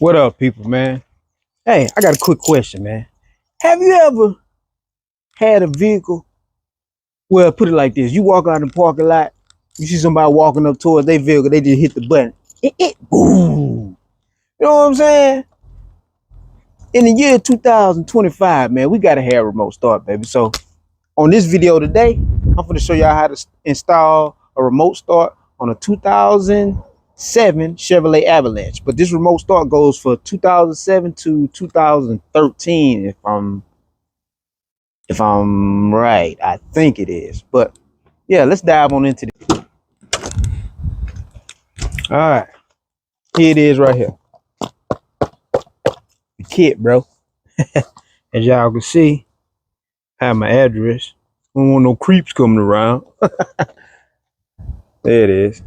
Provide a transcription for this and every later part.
What up, people, man? Hey, I got a quick question, man. Have you ever had a vehicle? Well, put it like this: you walk out in the parking lot, you see somebody walking up towards their vehicle, they just hit the button, boom. You know what I'm saying? In the year 2025, man, we gotta have remote start, baby. So, on this video today, I'm gonna show y'all how to install a remote start on a 2007 Chevrolet Avalanche. But this remote start goes for 2007 to 2013, if I'm right. I think it is. But yeah, let's dive on into this. All right, here it is right here. The kit, bro. As y'all can see, I have my address. I don't want no creeps coming around. There it is.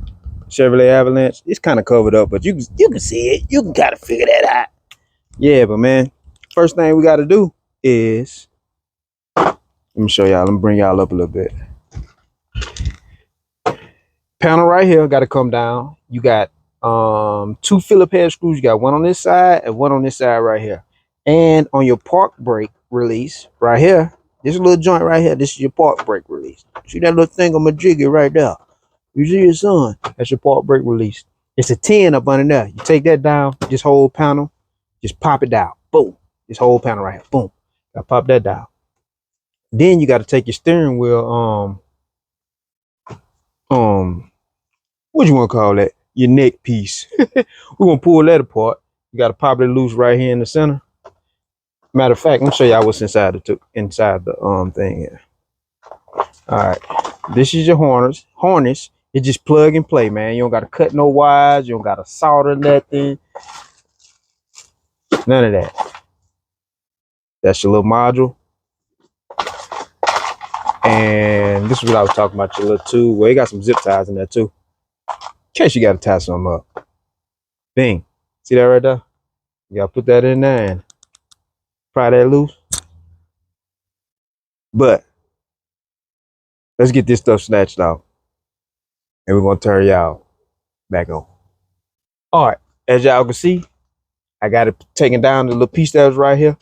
Chevrolet Avalanche. It's kind of covered up, but you can see it. You can kind of figure that out. Yeah, but man, first thing we got to do is, let me show y'all. Let me bring y'all up a little bit. Panel right here got to come down. You got two Phillips head screws. You got one on this side and one on this side right here. And on your park brake release right here, this little joint right here, this is your park brake release. See that little thing on my jiggy right there? You see your son? That's your park brake release. It's a 10 up under there. You take that down, this whole panel, just pop it down. Boom. This whole panel right here. Boom. Gotta pop that down. Then you gotta take your steering wheel, what you wanna call that? Your neck piece. We're gonna pull that apart. You gotta pop it loose right here in the center. Matter of fact, let me show y'all what's inside the thing here. All right, this is your harness. It's just plug and play, man. You don't gotta cut no wires. You don't gotta solder nothing. None of that. That's your little module. And this is what I was talking about, your little tube. Well, you got some zip ties in there too, in case you gotta tie something up. Bing. See that right there? You gotta put that in there and pry that loose. But let's get this stuff snatched out, and we're gonna turn y'all back on. All right, as y'all can see, I got it taken down, the little piece that was right here.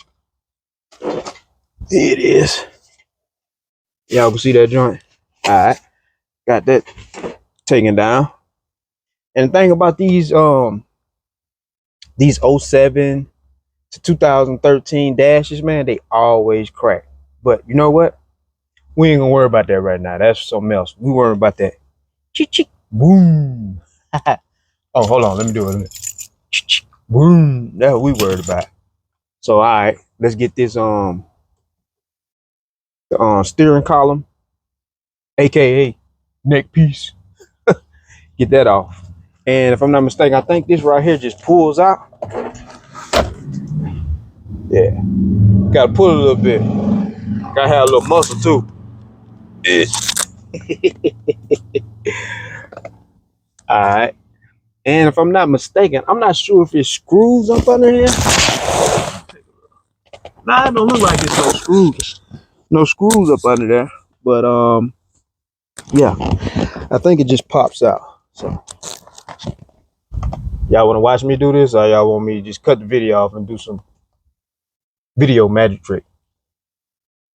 Here it is. Y'all can see that joint. All right, got that taken down. And the thing about these 07 to 2013 dashes, man, they always crack. But you know what? We ain't gonna worry about that right now. That's something else. We worry about that. Chick, boom. Oh, hold on. Let me do it. Chick, boom. That's what we worried about. So, all right, let's get this steering column, aka neck piece. Get that off. And if I'm not mistaken, I think this right here just pulls out. Yeah, gotta pull a little bit. Gotta have a little muscle too. All right. And if I'm not mistaken, I'm not sure if it screws up under here. Nah, it don't look like it's no screws. No screws up under there. But yeah, I think it just pops out. So y'all want to watch me do this, or y'all want me to just cut the video off and do some video magic trick?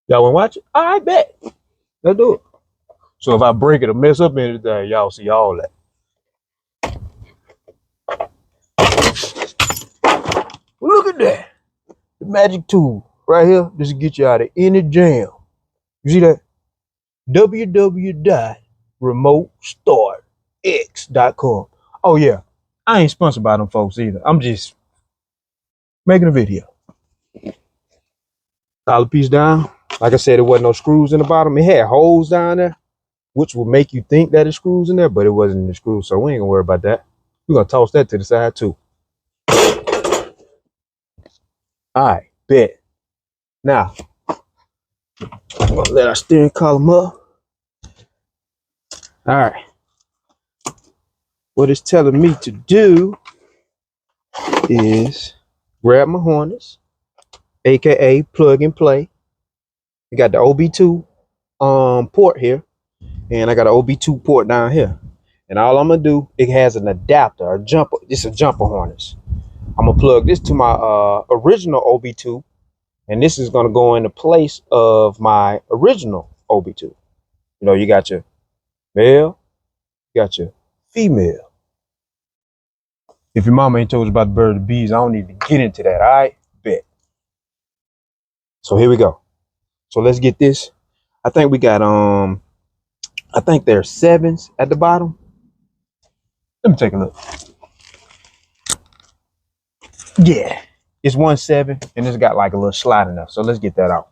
Y'all want to watch it? I bet. Let's do it. So if I break it or mess up anything, y'all see all that. Look at that. The magic tool right here. This will get you out of any jam. You see that? www.remotestartx.com. Oh yeah. I ain't sponsored by them folks either. I'm just making a video. Solid piece down. Like I said, there wasn't no screws in the bottom. It had holes down there, which will make you think that it's screws in there, but it wasn't the screws, so we ain't gonna worry about that. We're gonna toss that to the side too. All right, bet. Now, I'm gonna let our steering column up. All right. What it's telling me to do is grab my harness, aka plug and play. You got the OB2 port here, and I got an OB2 port down here. And all I'm gonna do, it has an adapter, a jumper. It's a jumper harness. I'm gonna plug this to my original OB2, and this is gonna go into place of my original OB2. You know, you got your male, you got your female. If your mama ain't told you about the bird and bees, I don't need to get into that. All right, bet. So here we go. So let's get this. I think we got I think there's 7s at the bottom. Let me take a look. Yeah, it's 1 7, and it's got like a little slide enough. So let's get that out.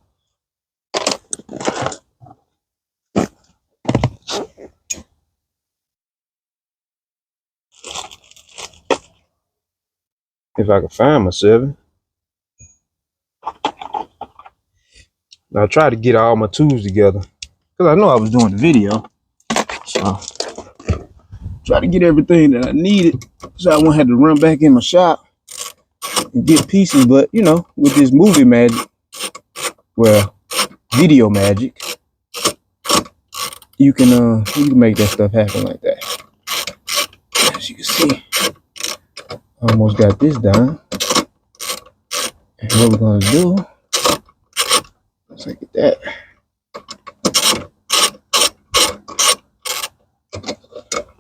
If I can find my 7. I tried to get all my tools together because I know I was doing the video. So try to get everything that I needed so I won't have to run back in my shop and get pieces. But you know, with this movie magic, well, video magic, you can make that stuff happen like that. As you can see, I almost got this done. And what we're gonna do, let's look at that.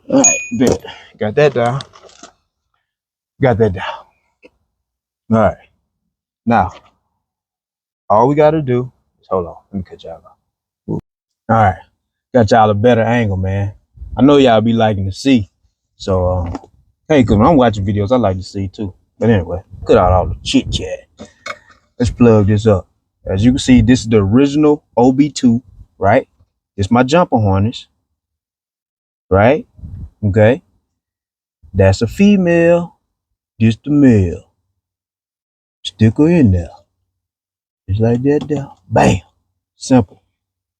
All right, bet. Got that down. Got that down. All right. Now, all we gotta do is hold on. Let me cut y'all off. All right. Got y'all a better angle, man. I know y'all be liking to see. So, hey, because when I'm watching videos, I like to see too. But anyway, cut out all the chit chat. Let's plug this up. As you can see, this is the original OB2, right? It's my jumper harness, right? Okay. That's a female. This the male. Stick her in there. Just like that there. Bam. Simple.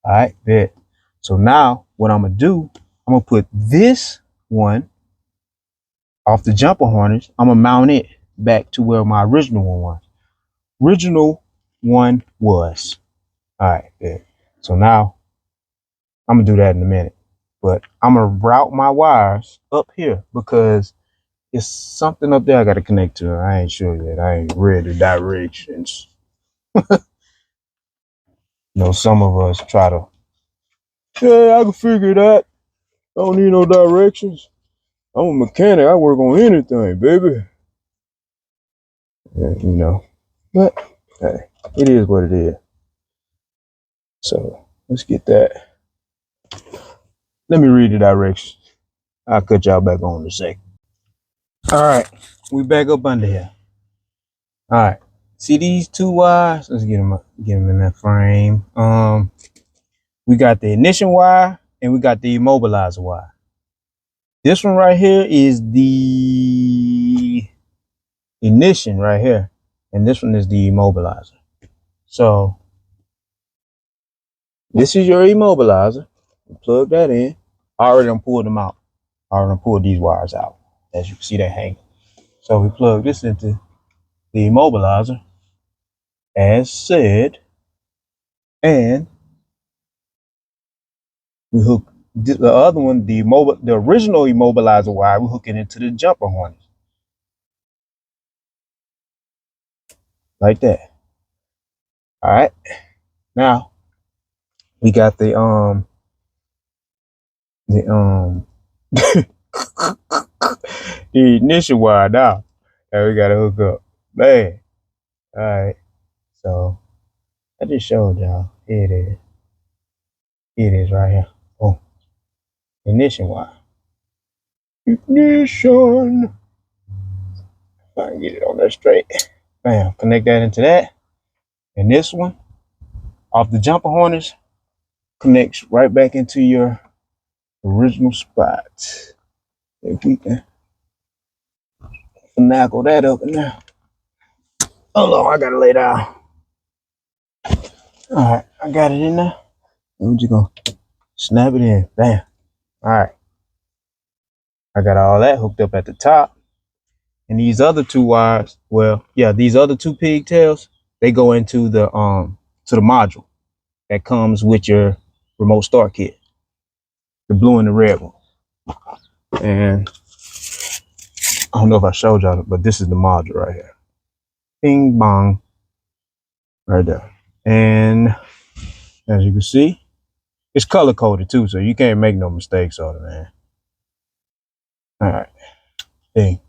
All right, bet. So now what I'm going to do, I'm going to put this one off the jumper harness. I'm going to mount it back to where my original one was. Original one was. All right, bet. So now I'm going to do that in a minute. But I'm going to route my wires up here because it's something up there I got to connect to. I ain't sure yet. I ain't read the directions. You know, some of us try to, yeah, I can figure it out. I don't need no directions. I'm a mechanic. I work on anything, baby. Yeah, you know. But, hey, it is what it is. So, let's get that. Let me read the directions. I'll cut y'all back on in a second. All right. We back up under here. All right. See these 2 wires? Let's get them in that frame. We got the ignition wire and we got the immobilizer wire. This one right here is the ignition right here, and this one is the immobilizer. So this is your immobilizer. Plug that in. I already done pulled them out. I already done pulled these wires out. As you can see, they hang. So we plug this into the immobilizer, as said, and we hook the other one, the original immobilizer wire. We hook it into the jumper harness, like that. All right. Now we got the the ignition wire now that we gotta hook up. Man. All right. So I just showed y'all. Here it is. Here it is right here. Oh. Ignition wire. Ignition. If I can get it on there straight. Bam. Connect that into that. And this one, off the jumper harness, connects right back into your original spot. If we can finagle that up in there. Hold on, I gotta lay down. All right, I got it in there. And we're just gonna snap it in. Bam. All right. I got all that hooked up at the top. And these other 2 wires, well, yeah, these other 2 pigtails, they go into the module that comes with your remote start kit. The blue and the red one. And I don't know if I showed y'all, but this is the module right here. Bing bong, right there. And as you can see, it's color coded too, so you can't make no mistakes on it, man. All right, bing,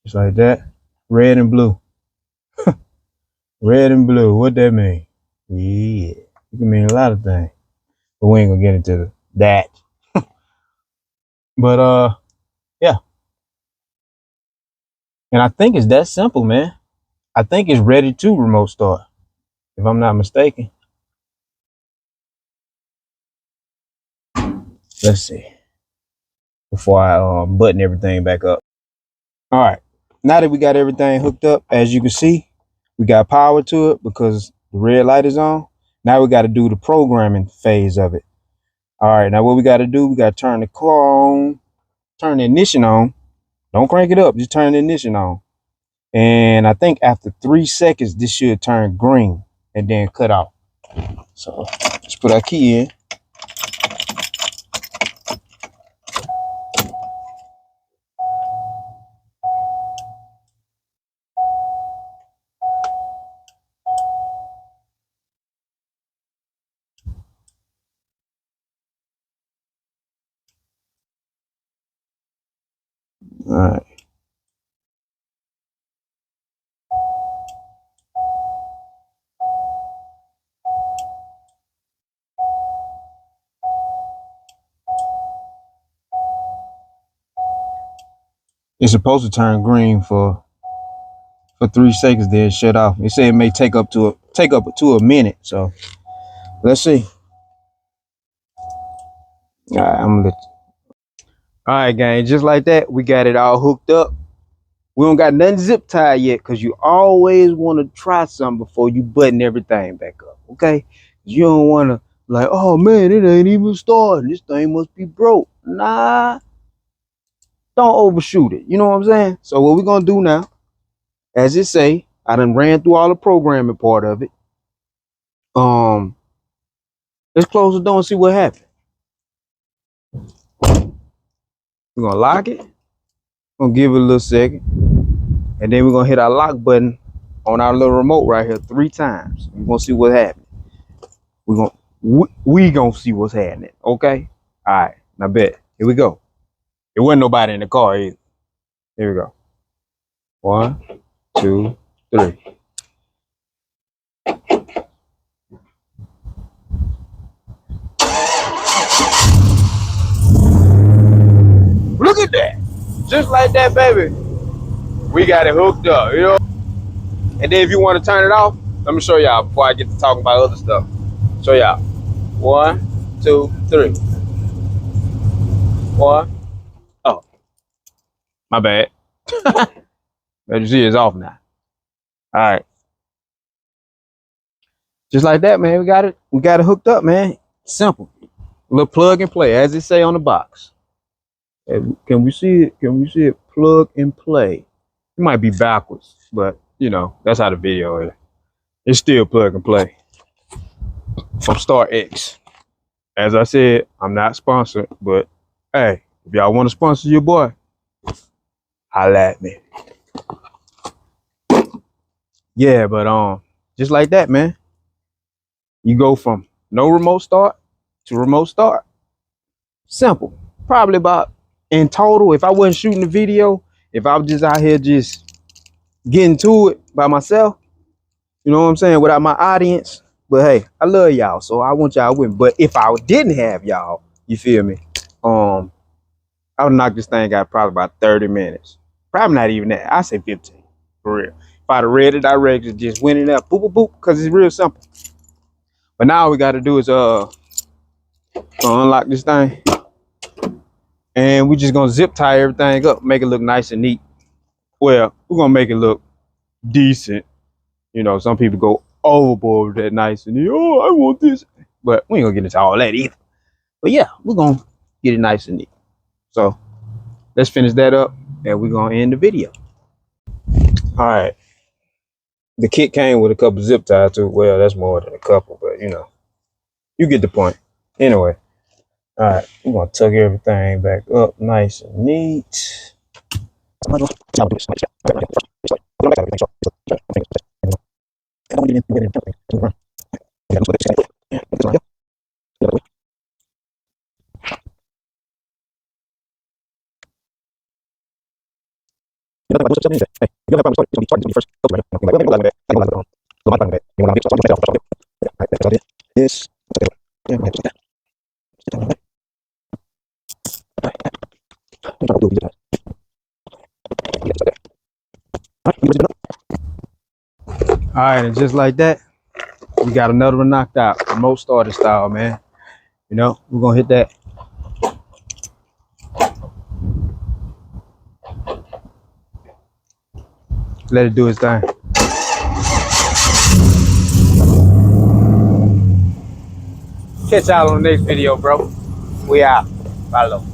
just like that. Red and blue. Red and blue. What that mean? Yeah, it can mean a lot of things, but we ain't gonna get into that. But yeah. And I think it's that simple, man. I think it's ready to remote start, if I'm not mistaken. Let's see. Before I button everything back up. All right. Now that we got everything hooked up, as you can see, we got power to it because the red light is on. Now we got to do the programming phase of it. All right. Now what we got to do, we got to turn the car on, turn the ignition on. Don't crank it up. Just turn the ignition on. And I think after 3 seconds, this should turn green and then cut off. So let's put our key in. All right. It's supposed to turn green for 3 seconds, then shut off. It said it may take up to a minute. So let's see. All right, I'm gonna let you. All right, gang, just like that, we got it all hooked up. We don't got nothing zip tied yet because you always want to try something before you button everything back up, okay? You don't want to like, oh man, it ain't even starting. This thing must be broke. Nah, don't overshoot it. You know what I'm saying? So what we're gonna do now, as it say, I done ran through all the programming part of it. Let's close the door and see what happens. We're gonna lock it. Gonna give it a little second, and then we're gonna hit our lock button on our little remote right here 3 times. We're gonna see what happens. We gonna see what's happening. Okay. All right. Now bet. Here we go. There wasn't nobody in the car either. Here we go. 1, 2, 3. Look at that. Just like that, baby. We got it hooked up, you know? And then if you want to turn it off, let me show y'all before I get to talking about other stuff. Show y'all. 1, 2, 3. 1. Oh, my bad. As you see, it's off now. All right. Just like that, man. We got it hooked up, man. Simple. A little plug and play, as it say on the box. Can we see it? Can we see it? Plug and play. It might be backwards, but you know, that's how the video is. It's still plug and play from Star X. As I said, I'm not sponsored, but hey, if y'all want to sponsor your boy, holla at me. Yeah, but just like that, man. You go from no remote start to remote start. Simple. Probably about, in total, if I wasn't shooting the video, if I was just out here just getting to it by myself, you know what I'm saying, without my audience. But hey, I love y'all, so I want y'all with me. But if I didn't have y'all, you feel me? I would knock this thing out probably about 30 minutes. Probably not even that. I say 15, for real. If I'd have read the directions, just went in there, boop, boop, boop, because it's real simple. But now all we got to do is unlock this thing. And we just gonna zip tie everything up, make it look nice and neat. Well, we're gonna make it look decent. You know, some people go overboard with that nice and neat. Oh, I want this. But we ain't gonna get into all that either. But yeah, we're gonna get it nice and neat. So let's finish that up and we're gonna end the video. All right. The kit came with a couple zip ties too. Well, that's more than a couple, but you know, you get the point. Anyway, all right, we're gonna tuck everything back up nice and neat. This. All right, and just like that, we got another one knocked out. Remote starter style, man. You know, we're gonna hit that. Let it do its thing. Catch y'all on the next video, bro. We out. Follow.